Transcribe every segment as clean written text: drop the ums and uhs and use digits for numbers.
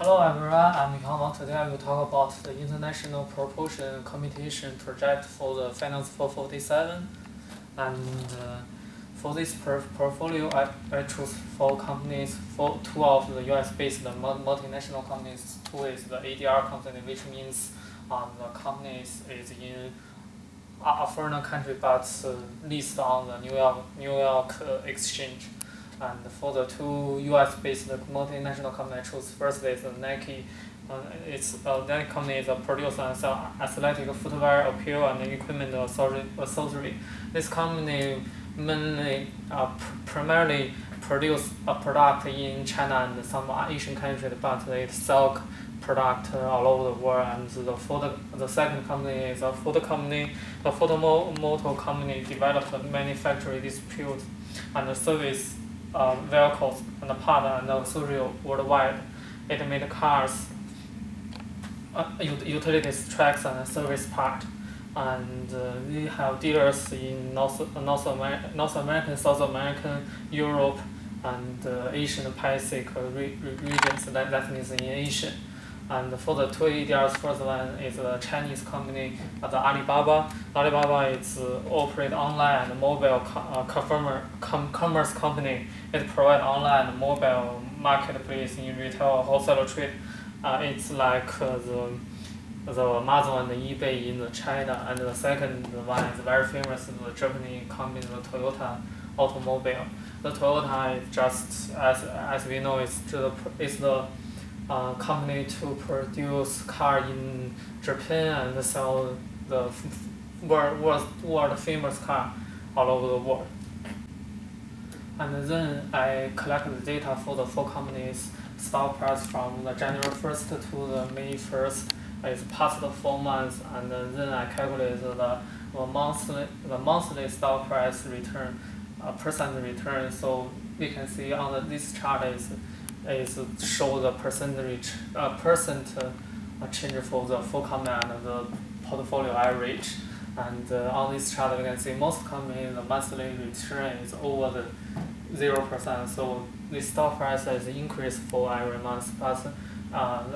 Hello everyone, I'm Yuhang Wang. Today I will talk about the International Proportion Computation project for the Fin447. And for this portfolio, I choose 4 companies, two of the US-based multinational companies. 2 is the ADR company, which means the company is in a foreign country but listed on the New York Exchange. And for the 2 US-based multinational companies, I chose first is Nike. Nike company is a producer and sell athletic footwear, apparel, and equipment accessory. This company mainly primarily produce a product in China and some Asian countries, but it sell product all over the world. And the second company is a Ford company. The Ford Motor Company developed, manufacture, distribute, and service vehicles and parts and accessories worldwide. It made cars, utilities, trucks, and service parts. And we have dealers in North America, South America, Europe, and Asian Pacific regions. That means in Asia. And for the 2 ADRs, first one is a Chinese company, the Alibaba. Alibaba is operate online and mobile commerce company. It provides online and mobile marketplace in retail wholesale trade. It's like the Amazon and eBay in China. And the second one is very famous, the Japanese company, the Toyota automobile. The Toyota is just as we know, is the company to produce car in Japan and sell the world famous car all over the world. And then I collect the data for the 4 companies' stock price from the January 1st to the May 1st. It's past the 4 months, and then I calculate the monthly stock price return, percent return. So we can see on this chart is show the percent change for the 4 companies and the portfolio average. And on this chart we can see most companies the monthly return is over the 0%. So the stock price has increased for every month. But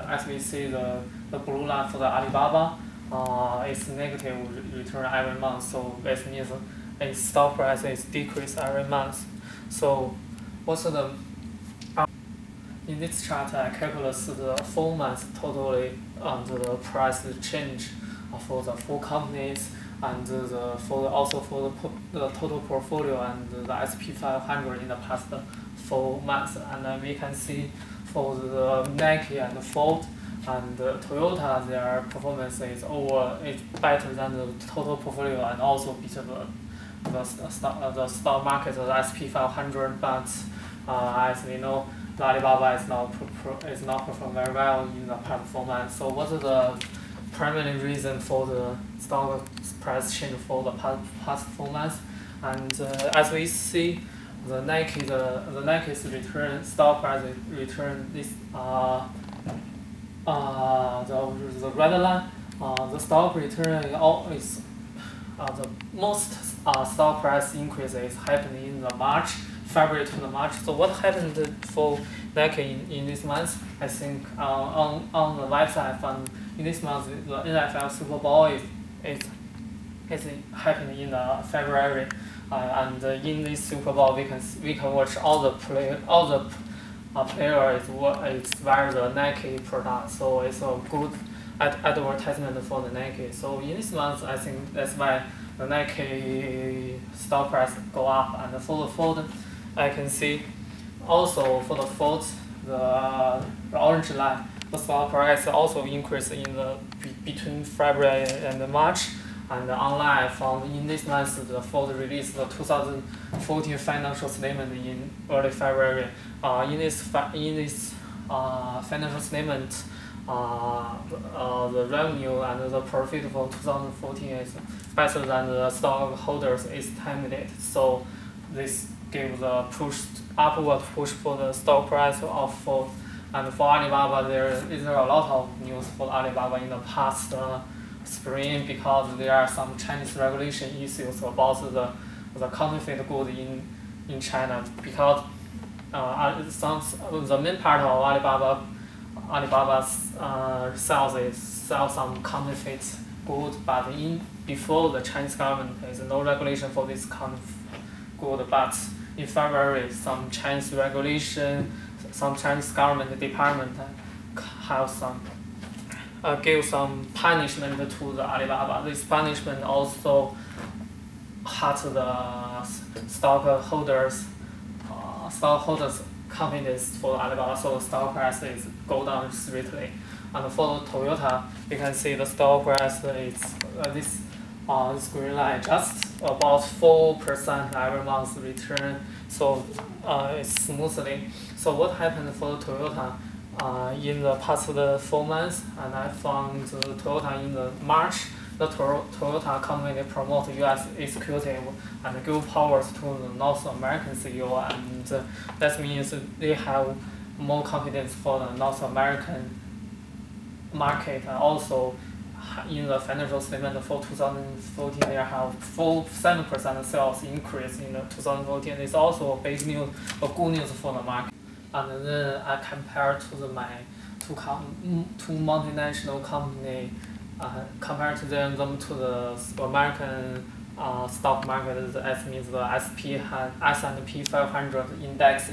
as we see the blue line for the Alibaba, it's negative return every month. So that means its stock price is decreased every month. So what's the in this chart, I calculate the 4 months totally the price change for the 4 companies, and also for the total portfolio and the SP 500 in the past 4 months. And then we can see for the Nike and the Ford and the Toyota, their performance is better than the total portfolio and also beat the stock market, the SP 500. But as we know, the Alibaba is not performed very well in the past 4 months. So what is the primary reason for the stock price change for the past 4 months? And as we see, the Nike's return, stock price return, this the red line, the stock return is the most stock price increase is happening in the February to the March. So what happened for Nike in this month? I think on the website I found in this month the NFL Super Bowl is happening in February, and in this Super Bowl we can watch all the player is wear the Nike product. So it's a good advertisement for the Nike. So in this month I think that's why the Nike stock price go up. And for the Ford, I can see also for the Ford, the orange line, the stock price also increased between February and March. And online I found in this month the Ford released the 2014 financial statement in early February. In this financial statement, the revenue and the profit for 2014 is better than the stockholders estimated. So this gave the upward push for the stock price of Ford. And for Alibaba, there is a lot of news for Alibaba in the past spring, because there are some Chinese regulation issues about the counterfeit goods in China. Because the main part of Alibaba Alibaba's sell some counterfeit good, but before the Chinese government there is no regulation for this kind of good. But in February, some Chinese government department have give some punishment to the Alibaba. This punishment also hurt the stockholders confidence for Alibaba, so the stock price is go down swiftly. And for Toyota, you can see the stock price is this green line just about 4% every month return, so it's smoothly. So what happened for Toyota in the past 4 months? And I found Toyota in the March. The Toyota company promote U.S. executive and give powers to the North American CEO, and that means they have more confidence for the North American market. And also, in the financial statement for 2014, they have 7% sales increase in 2014. It's also a big news, a good news for the market. And then I compare to my two multinational company. Compared to them to the American stock market, that means the S&P 500 index.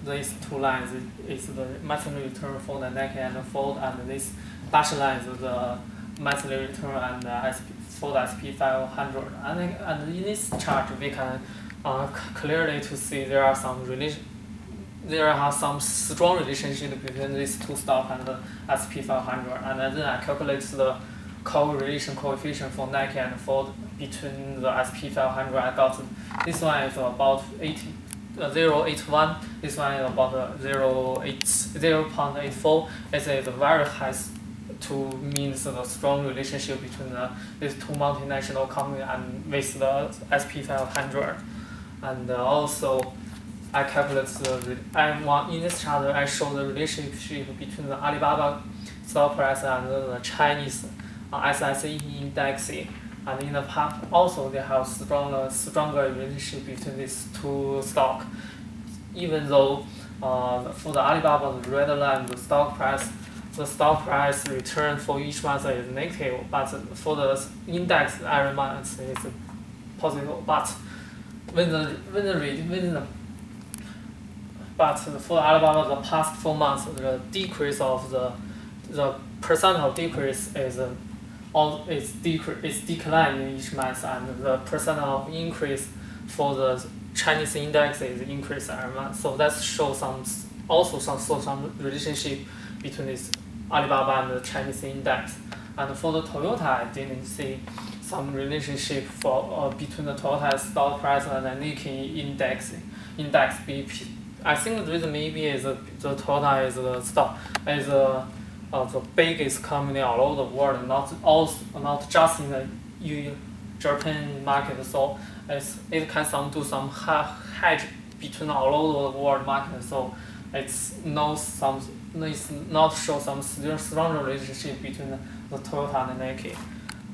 These two lines is the monthly return for the Nike and the Ford, and this dashed line is the monthly return and for the S&P 500. And in this chart, we can clearly to see there are some strong relationship between these two stocks and the S&P 500. And then I calculate the correlation coefficient for Nike and Ford between the S&P 500. I got this one is about 0.81. This one is about 0.84. It is very high to means the strong relationship between these two multinational companies and with the S&P 500. And also, I calculate in this chart I show the relationship between the Alibaba stock price and the Chinese SSE index. And in the past also they have stronger relationship between these two stocks. Even though for the Alibaba, the red line, the stock price return for each month is negative, but for the index every month is positive. But but for Alibaba, the past 4 months, the decrease of the percent of decrease is declining each month, and the percent of increase for the Chinese index is increased every month. So that shows some relationship between this Alibaba and the Chinese index. And for the Toyota, I didn't see some relationship between the Toyota stock price and the Nikkei index BP. I think the reason maybe is the Toyota is the biggest company all over the world, not just in the Japan market. So it can do some hedge between all over the world market. So it's not show some strong relationship between the Toyota and the Nike.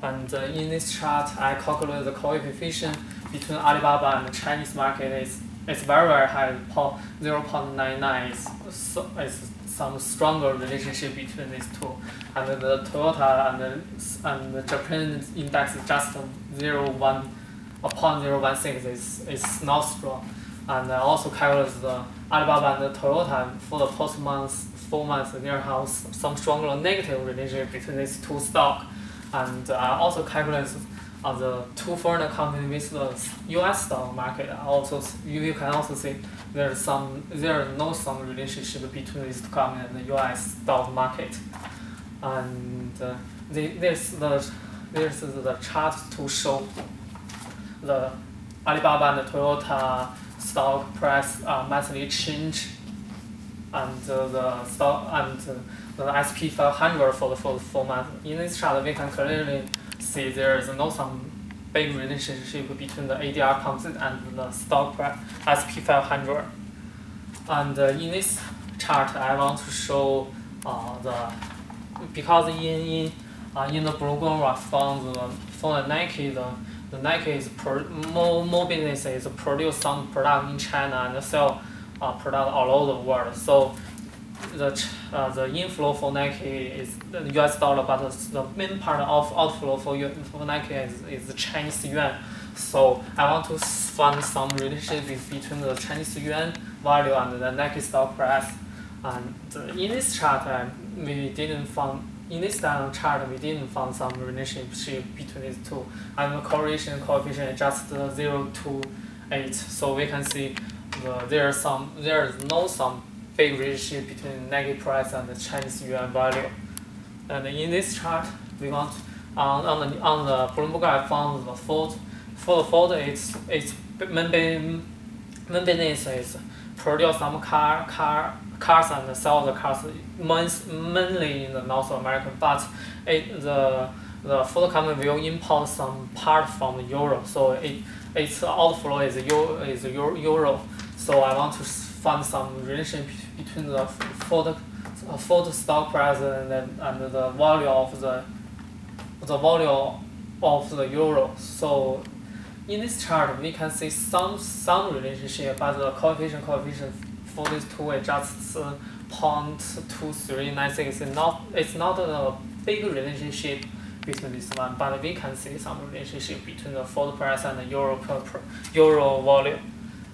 And in this chart, I calculate the coefficient between Alibaba and the Chinese market it's very high, 0.99. It's some stronger relationship between these two. And the Toyota and the Japan index is just 0.016 is not strong. And I also calculate the Alibaba and the Toyota for the post 4 months. There have some stronger negative relationship between these two stocks. And I also calculate the two foreign companies with the U.S. stock market. Also, you can also see there is some relationship between these two companies and the U.S. stock market. And this is the chart to show the Alibaba and the Toyota stock price monthly change, and the stock and the S&P 500 for the 4 months. In this chart, we can clearly see there is some big relationship between the ADR composite and the stock price S&P 500. And in this chart, I want to show because in the program for the Nike, the Nike is more businesses produce some product in China and sell product all over the world. So the inflow for Nike is the US dollar, but the main part of outflow for Nike is the Chinese yuan. So I want to find some relationship between the Chinese yuan value and the Nike stock price. And in this chart, we didn't find. In this chart, we didn't find some relationship between these two, and the correlation coefficient is just 0 to 8. So we can see there is no some big relationship between Nike price and the Chinese yuan value. And in this chart, we want on the Bloomberg I found the Ford. For the Ford, its main business is produce some cars and sell the cars mainly in the North America, but the Ford company will import some part from Europe, so its outflow is Euro. So I want to find some relation between the Ford stock price and the value of the euro. So in this chart, we can see some relationship, but the coefficient for these two is just 0.2396. It's not a big relationship between this one, but we can see some relationship between the Ford price and the euro value.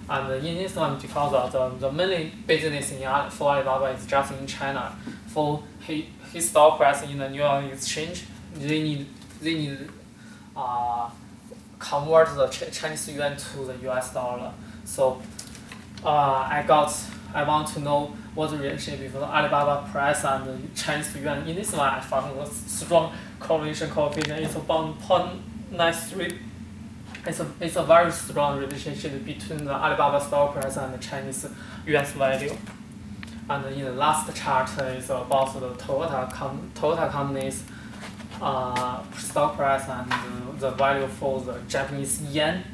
And in this one, because the main business for Alibaba is just in China. For his stock price in the New York Exchange, they need convert the Chinese yuan to the US dollar. So I want to know what the relationship between the Alibaba price and the Chinese yuan. In this one, I found a strong correlation coefficient. It's about 0.93. It's a very strong relationship between the Alibaba stock price and the Chinese US value. And in the last chart is about the Toyota company's stock price and the value for the Japanese yen.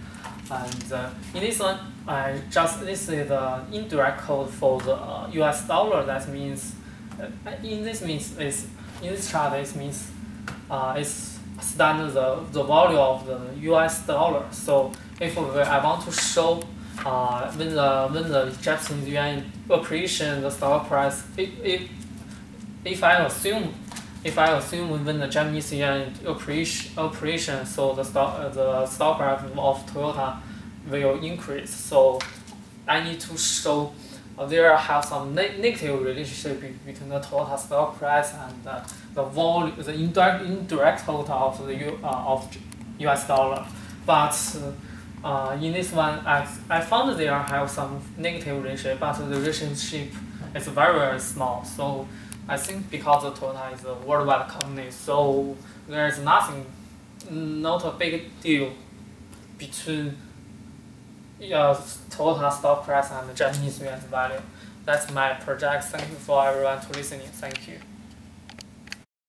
And in this one, this is the indirect code for the US dollar. That means in this chart, it means it's stand the value of the US dollar. So if I want to show when the Japanese yuan appreciation the stock price, if I assume when the Japanese yuan appreciation, so the stock price of Toyota will increase. So I need to show there have some negative relationship between the Toyota stock price and the volume, the indirect total of the US dollar. But in this one, I found there have some negative relationship, but the relationship is very small. So I think because the Toyota is a worldwide company, so there is not a big deal between Toyota stock price and the Japanese yuan value. That's my project. Thank you for everyone to listening. Thank you.